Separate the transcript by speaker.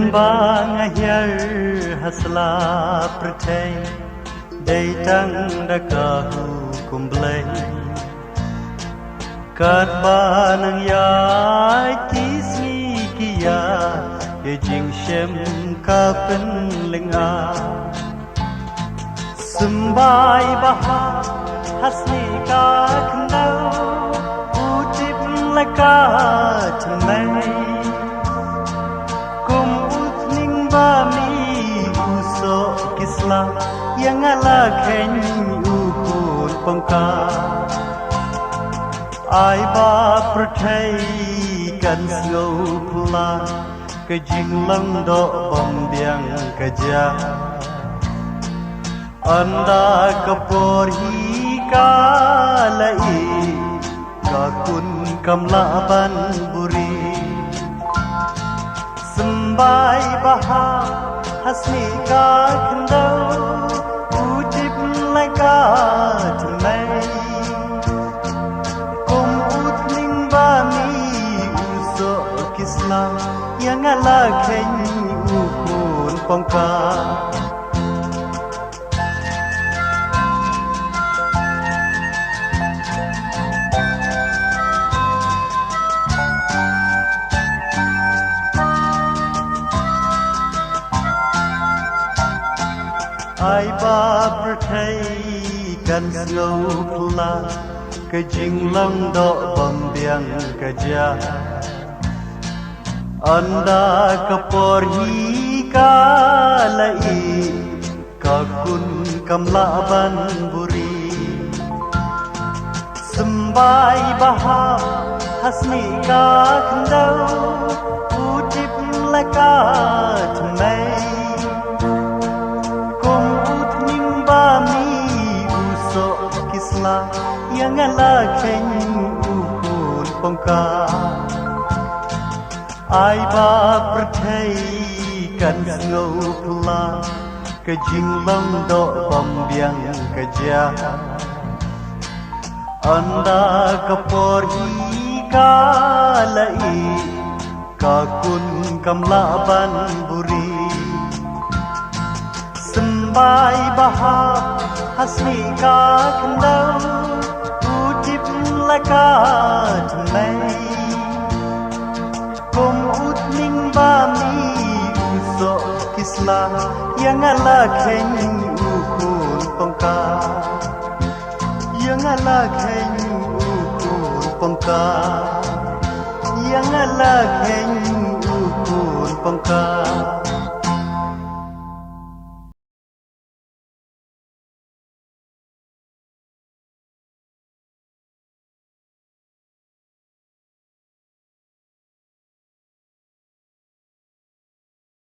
Speaker 1: Kembang akhir hasla percay Datang dakahu kumblay Karba nang yai tismi kia Yajing shem kapin linga Sembai baha hasni ka kendau Utip laka temai Yang ala khen ukun pangka ai ba prathai kan sngau phula ka jing lang do bom biang ka ja anda ka por hi ka lai ka kun kamla ban buri sembai baha hasni ka khandau God may Kung utning ba mi uso kisla Yang ala keng ukun pangka Ai ba prathai kan ngau phula ka jing lang do bam biang ka ja anda ka por hi ka lai ka kun kamla ban buri sembai baha hasni ka khandau utip laka tmai Yang ala keng ukun pangka ai ba prathai kan ngau phula ka jing lang do bom biang ka ja anda ka por hi ka lai ka kun kamla ban buri sembai baha hasni ka khandau laka tmai Kum utning ba mi uso kisla Yang ala keng ukun pangka Yang ala keng ukun pangka Yang ala keng ukun pangka